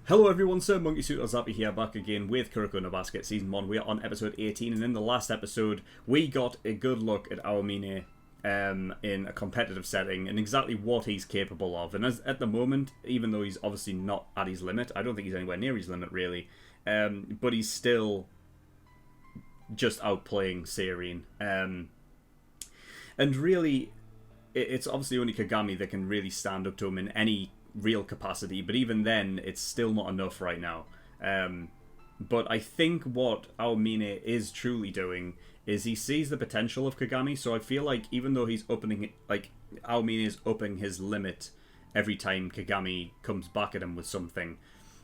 Hello everyone, SirMonkeySuit or Zappy here, back again with Kuroko in a Basket Season 1. We are on episode 18, and in the last episode, we got a good look at Aomine in a competitive setting and exactly what he's capable of. And at the moment, even though he's obviously not at his limit, I don't think he's anywhere near his limit really, but he's still just outplaying Serene. And really, it's obviously only Kagami that can really stand up to him in any real capacity, but even then it's still not enough right now. But I think what Aomine is truly doing is he sees the potential of Kagami, so I feel like even though he's Aomine is upping his limit every time Kagami comes back at him with something,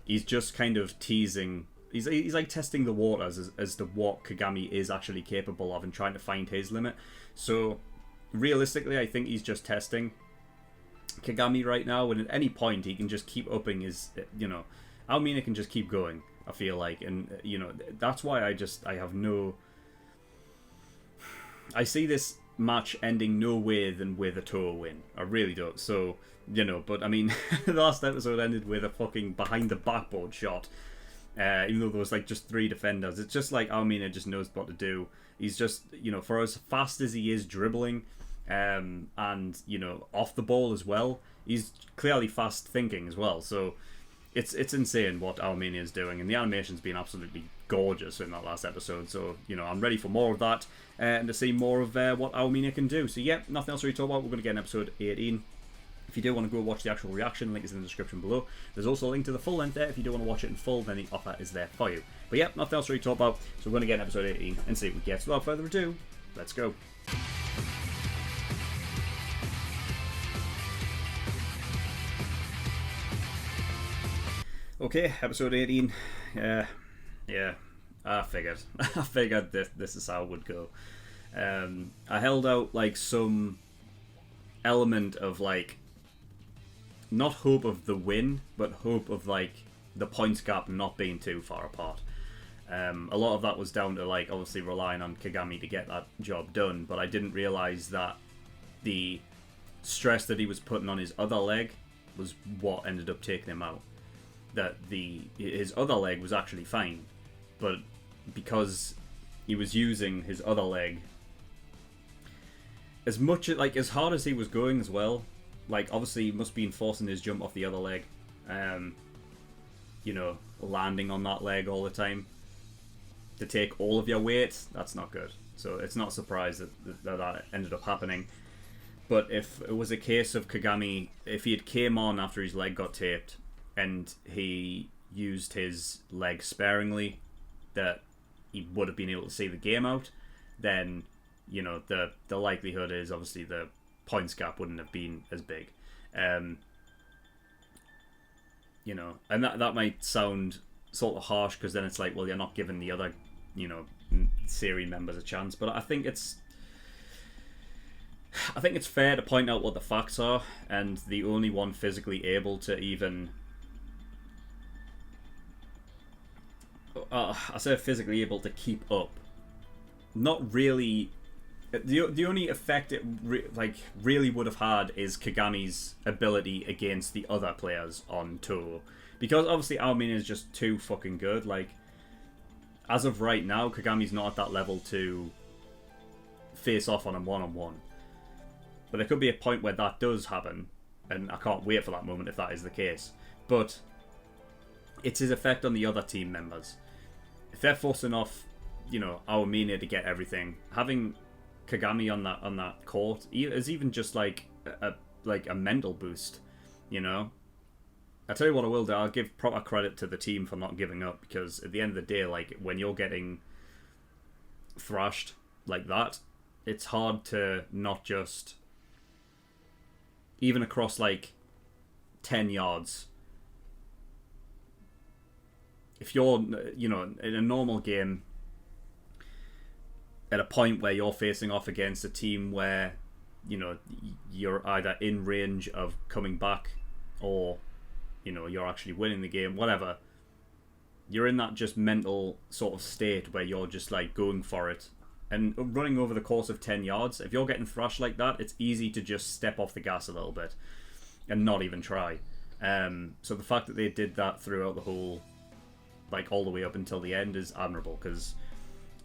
he's just kind of teasing, he's like testing the waters as to what Kagami is actually capable of and trying to find his limit. So realistically, I think he's just testing Kagami right now, and at any point he can just keep upping his, Aomine can just keep going, I feel like, and that's why I see this match ending no way than with a Toho win. I really don't. So, but I mean, the last episode ended with a fucking behind the backboard shot, even though there was like just 3 defenders. It's just like Aomine just knows what to do. He's just, for as fast as he is dribbling, and off the ball as well, he's clearly fast thinking as well. So it's insane what Aomine is doing, and the animation's been absolutely gorgeous in that last episode. So I'm ready for more of that and to see more of what Aomine can do. So yeah, nothing else to really talk about. We're going to get in episode 18. If you do want to go watch the actual reaction, link is in the description below. There's also a link to the full length there. If you do want to watch it in full, then the offer is there for you. But yeah, nothing else to really talk about. So we're going to get in episode 18 and see what we get. So without further ado, let's go. Okay, episode 18. Yeah, I figured this is how it would go. I held out like some element of like not hope of the win, but hope of like the points gap not being too far apart. A lot of that was down to like obviously relying on Kagami to get that job done, but I didn't realize that the stress that he was putting on his other leg was what ended up taking him out. That his other leg was actually fine, but because he was using his other leg as hard as he was going as well, like obviously he must be enforcing his jump off the other leg, landing on that leg all the time to take all of your weight. That's not good. So it's not a surprise that ended up happening. But if it was a case of Kagami, if he had came on after his leg got taped and he used his leg sparingly, that he would have been able to see the game out, then the likelihood is obviously the points gap wouldn't have been as big. And that might sound sort of harsh, because then it's like, well, you're not giving the other series members a chance. But I think it's fair to point out what the facts are, and the only one physically able to even I say physically able to keep up. Not really. The only effect it really would have had is Kagami's ability against the other players on Toho, because obviously Aomine is just too fucking good. Like, as of right now, Kagami's not at that level to face off on him one-on-one. But there could be a point where that does happen, and I can't wait for that moment if that is the case. But it's his effect on the other team members. If they're forcing off, Aomine to get everything, having Kagami on that court is even just like a mental boost. I tell you what I will do. I'll give proper credit to the team for not giving up, because at the end of the day, like when you're getting thrashed like that, it's hard to not just, even across like 10 yards. If you're, in a normal game, at a point where you're facing off against a team where, you're either in range of coming back or, you're actually winning the game, whatever, you're in that just mental sort of state where you're just like going for it and running over the course of 10 yards. If you're getting thrashed like that, it's easy to just step off the gas a little bit and not even try. So the fact that they did that throughout the whole, like all the way up until the end, is admirable. Because,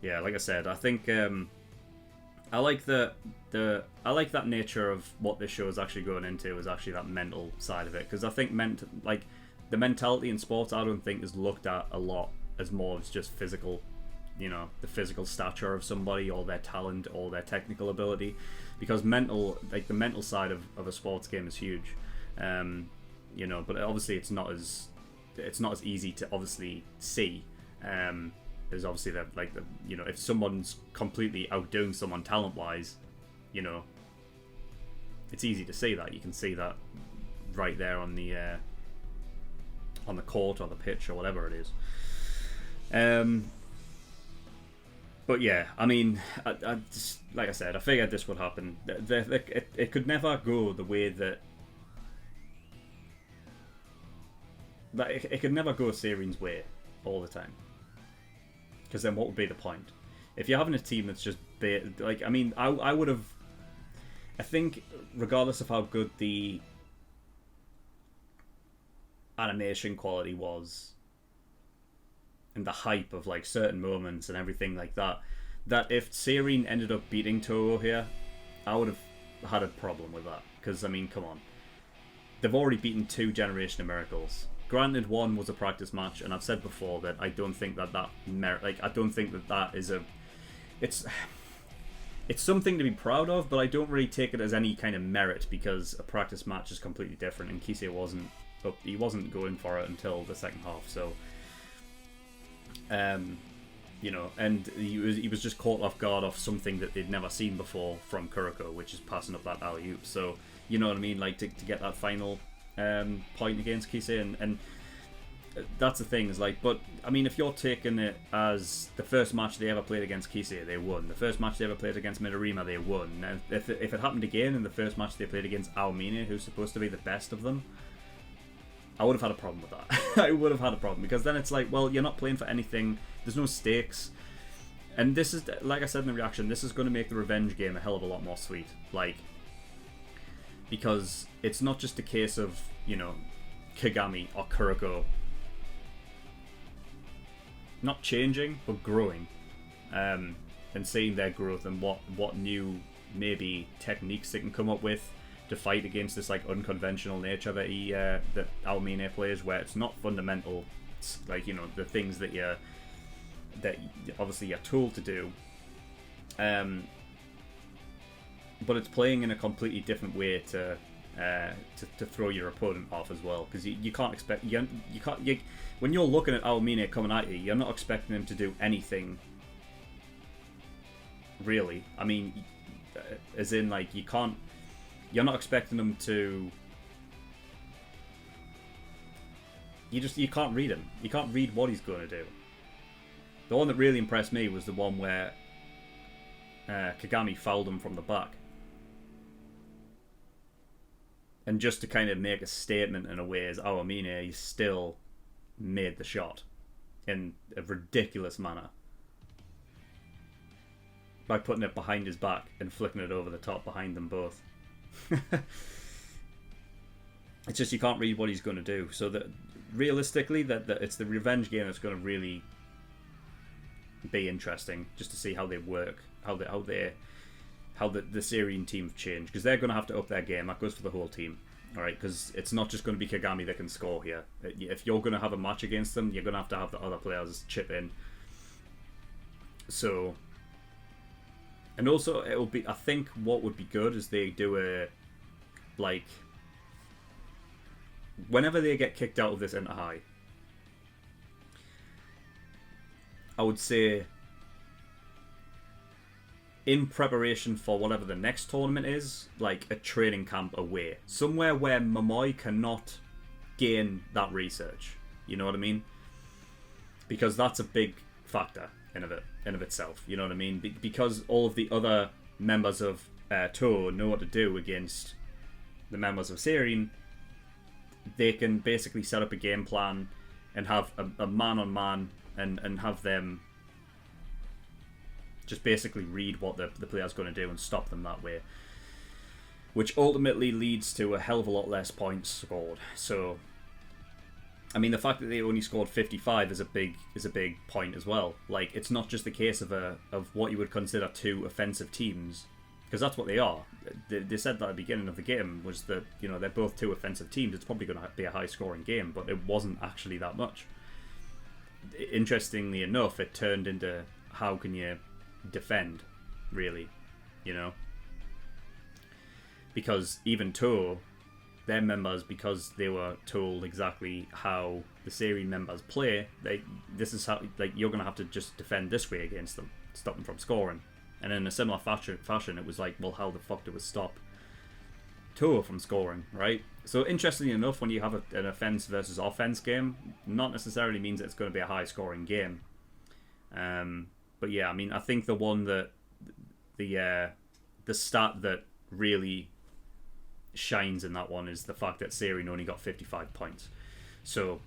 yeah, like I said, I think I like I like that nature of what this show is actually going into, is actually that mental side of it. Because I think the mentality in sports, I don't think is looked at a lot as more as just physical, you know, the physical stature of somebody, or their talent, or their technical ability. Because the mental side of a sports game is huge. You know, but obviously it's not as easy to obviously see. There's obviously you know, if someone's completely outdoing someone talent wise, you know, it's easy to see that. You can see that right there on the court or the pitch or whatever it is. But yeah, I mean, I just, like I said, I figured this would happen. It could never go the way that. It could never go Seirin's way all the time. Because then what would be the point? If you're having a team that's just... like, I mean, I would have... I think, regardless of how good the animation quality was, and the hype of, like, certain moments and everything like that, that if Seirin ended up beating Toho here, I would have had a problem with that. Because, I mean, come on. They've already beaten 2 Generation of Miracles. Granted, one was a practice match, and I've said before that I don't think that I don't think that is a... It's something to be proud of, but I don't really take it as any kind of merit, because a practice match is completely different, and Kisei wasn't going for it until the second half, so... you know, and he was just caught off guard off something that they'd never seen before from Kuroko, which is passing up that alley-oop, so, you know what I mean, like, to get that final... point against Kisei, and that's the thing, is like, but I mean, if you're taking it as the first match they ever played against Kisei, they won. The first match they ever played against Midorima, they won. Now, if it happened again in the first match they played against Aomine, who's supposed to be the best of them, I would have had a problem with that. I would have had a problem, because then it's like, well, you're not playing for anything, there's no stakes, and this is, like I said in the reaction, this is going to make the revenge game a hell of a lot more sweet, like, because it's not just a case of, you know, Kagami or Kuroko not changing, but growing, and seeing their growth and what new, maybe, techniques they can come up with to fight against this, like, unconventional nature that that Aomine plays, where it's not fundamental, it's like, you know, the things that obviously you're told to do, but it's playing in a completely different way to throw your opponent off as well, because you can't expect when you're looking at Aomine coming at you, you're not expecting him to do anything really. I mean, as in, like, you're not expecting him to. You can't read him. You can't read what he's going to do. The one that really impressed me was the one where Kagami fouled him from the back. And just to kind of make a statement in a way, as Aomine, he still made the shot in a ridiculous manner by putting it behind his back and flicking it over the top behind them both. It's just, you can't read what he's going to do. So that realistically, that it's the revenge game that's going to really be interesting, just to see how they work, how the Seirin team have changed, because they're going to have to up their game. That goes for the whole team, all right? Because it's not just going to be Kagami that can score here. If you're going to have a match against them, you're going to have the other players chip in. So, and also it'll be, I think what would be good is they do a, like, whenever they get kicked out of this inter-high, I would say, in preparation for whatever the next tournament is, like a training camp away. Somewhere where Momoi cannot gain that research. You know what I mean? Because that's a big factor in of itself. You know what I mean? Because all of the other members of Toho know what to do against the members of Seirin, they can basically set up a game plan and have a man-on-man and have them just basically read what the player's going to do and stop them that way. Which ultimately leads to a hell of a lot less points scored. So, I mean, the fact that they only scored 55 is a big point as well. Like, it's not just the case of what you would consider two offensive teams, because that's what they are. They said that at the beginning of the game was that, you know, they're both two offensive teams. It's probably going to be a high scoring game, but it wasn't actually that much. Interestingly enough, it turned into how can you defend, really, you know? Because even Toho, their members, because they were told exactly how the series members play, this is how, like, you're going to have to just defend this way against them, stop them from scoring. And in a similar fashion, it was like, well, how the fuck do we stop Toho from scoring, right? So interestingly enough, when you have an offense versus offense game, not necessarily means it's going to be a high scoring game. But yeah, I mean, I think the one that the stat that really shines in that one is the fact that Serene only got 55 points. So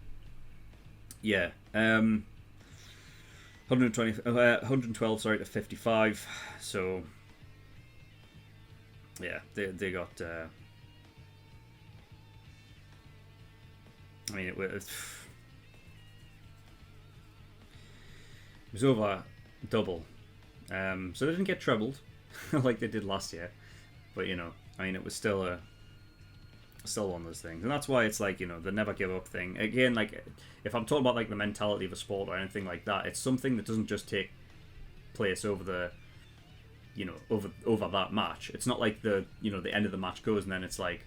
yeah, 112 to 55. So yeah, they got I mean, it was over double. So they didn't get trebled like they did last year, but you know, I mean, it was still one of those things. And that's why it's like, you know, the never give up thing. Again, like, if I'm talking about like the mentality of a sport or anything like that, it's something that doesn't just take place over the, you know, over that match. It's not like the, you know, the end of the match goes and then it's like,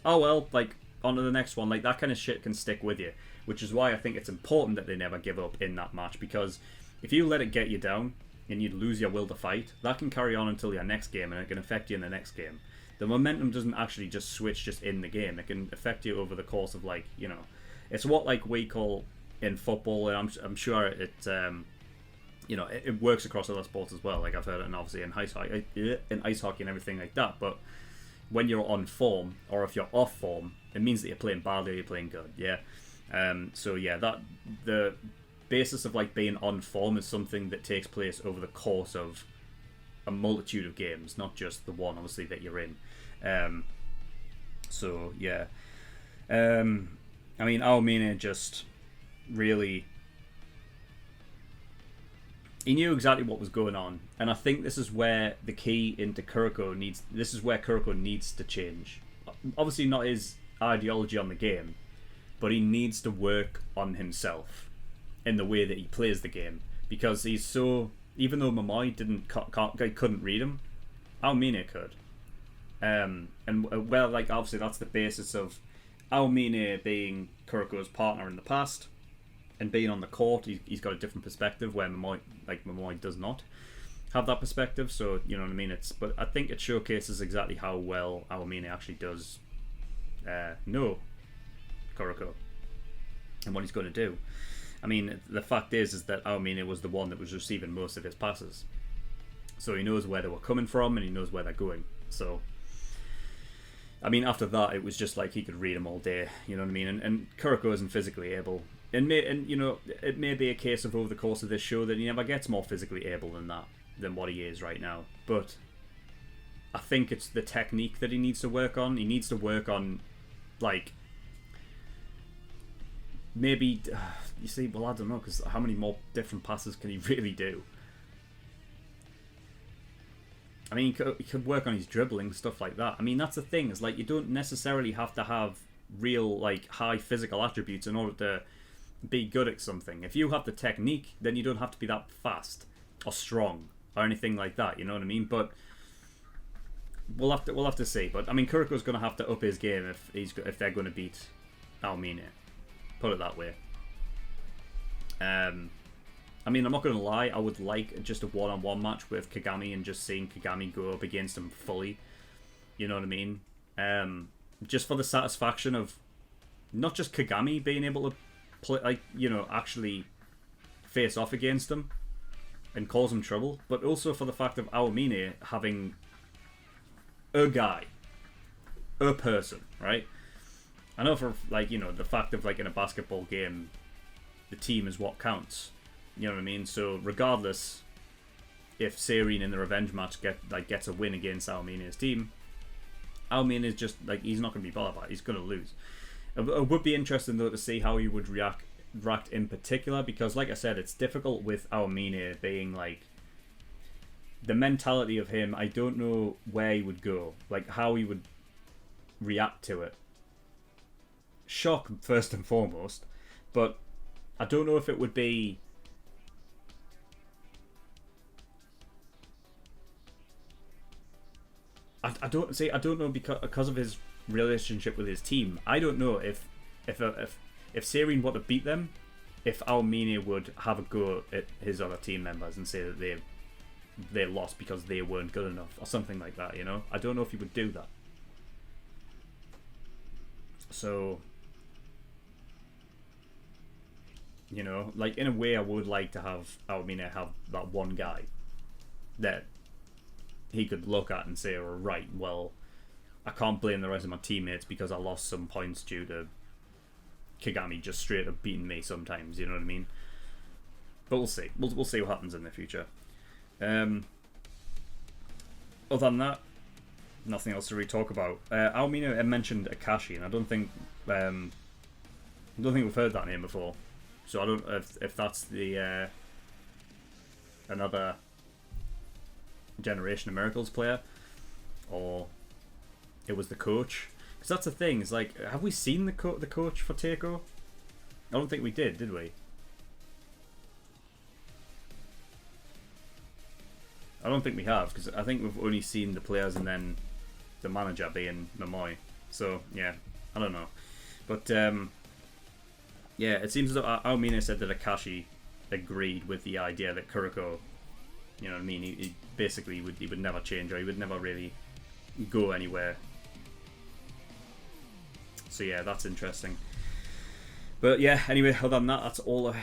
oh well, like, on to the next one. Like, that kind of shit can stick with you, which is why I think it's important that they never give up in that match, because if you let it get you down and you lose your will to fight, that can carry on until your next game, and it can affect you in the next game. The momentum doesn't actually just switch just in the game. It can affect you over the course of, like, you know, it's what, like, we call in football, and I'm sure it you know, it works across other sports as well. Like, I've heard it, and obviously in ice hockey and everything like that. But when you're on form, or if you're off form, it means that you're playing badly or you're playing good. Yeah. So yeah, that the basis of, like, being on form is something that takes place over the course of a multitude of games, not just the one, obviously, that you're in. So yeah, I mean, Aomine just really, he knew exactly what was going on, and I think this is where the key into Kuroko needs. This is where Kuroko needs to change. Obviously, not his ideology on the game, but he needs to work on himself in the way that he plays the game, because he's so. Even though Momoi couldn't read him, Aomine could. And well, like, obviously that's the basis of Aomine being Kuroko's partner in the past, and being on the court, he's got a different perspective where Momoi does not have that perspective. So, you know what I mean. But I think it showcases exactly how well Aomine actually does know Kuroko and what he's going to do. I mean, the fact is that Aomine was the one that was receiving most of his passes. So he knows where they were coming from and he knows where they're going. So, I mean, after that, it was just like he could read them all day. You know what I mean? And Kuroko isn't physically able. And you know, it may be a case of over the course of this show that he never gets more physically able than what he is right now. But I think it's the technique that he needs to work on. He needs to work on, like, maybe, you see, well, I don't know, because how many more different passes can he really do? I mean, he could work on his dribbling, stuff like that. I mean, that's the thing, is like, you don't necessarily have to have real, like, high physical attributes in order to be good at something. If you have the technique, then you don't have to be that fast or strong or anything like that, you know what I mean? But we'll have to see. But I mean, Kuroko's going to have to up his game if they're going to beat Aomine. Put it that way. I mean, I'm not going to lie, I would like just a one-on-one match with Kagami and just seeing Kagami go up against him fully. You know what I mean? Just for the satisfaction of not just Kagami being able to play, like, you know, actually face off against him and cause him trouble, but also for the fact of Aomine having a guy, a person, right? I know for, like, you know, the fact of, like, in a basketball game, the team is what counts. You know what I mean? So regardless, if Serene in the revenge match gets a win against Aomine's team, Aomine is just, like, he's not going to be bothered by it. He's going to lose. It would be interesting though to see how he would react in particular, because like I said, it's difficult with Aomine being like the mentality of him. I don't know where he would go, like how he would react to it. Shock first and foremost, but I don't know if it would be. I don't know because of his relationship with his team. I don't know if Siryn were to beat them, if Aomine would have a go at his other team members and say that they lost because they weren't good enough or something like that. You know, I don't know if he would do that. So, you know, like in a way, I would like to have Aomine have that one guy that he could look at and say, "Oh, right, well, I can't blame the rest of my teammates because I lost some points due to Kagami just straight up beating me sometimes." You know what I mean? But we'll see. We'll see what happens in the future. Other than that, nothing else to really talk about. Aomine mentioned Akashi, and I don't think we've heard that name before. So I don't know if that's the another Generation of Miracles player, or it was the coach. Because that's the thing. It's like, have we seen the coach for Teiko? I don't think we did we? I don't think we have, because I think we've only seen the players and then the manager being Momoi. So yeah, I don't know. But yeah, it seems as though Aomine said that Akashi agreed with the idea that Kuroko, you know what I mean, he basically he would never change, or he would never really go anywhere. So yeah, that's interesting. But yeah, anyway, other than that, that's all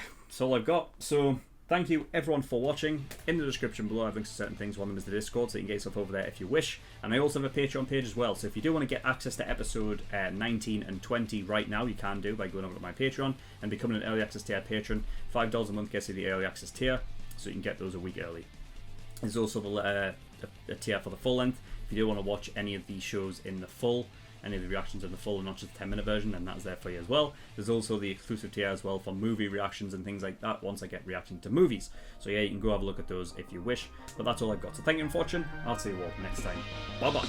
I've got. So thank you everyone for watching. In the description below, I've links to certain things. One of them is the Discord, so you can get yourself over there if you wish. And I also have a Patreon page as well. So if you do want to get access to episode 19 and 20 right now, you can do by going over to my Patreon and becoming an early access tier patron. $5 a month gets you the early access tier, so you can get those a week early. There's also a tier for the full length. If you do want to watch any of these shows in the full, any of the reactions in the full and not just the 10-minute version, and that's there for you as well. There's also the exclusive tier as well for movie reactions and things like that once I get reacting to movies. So yeah, you can go have a look at those if you wish. But that's all I've got. So thank you for watching. I'll see you all next time. Bye bye.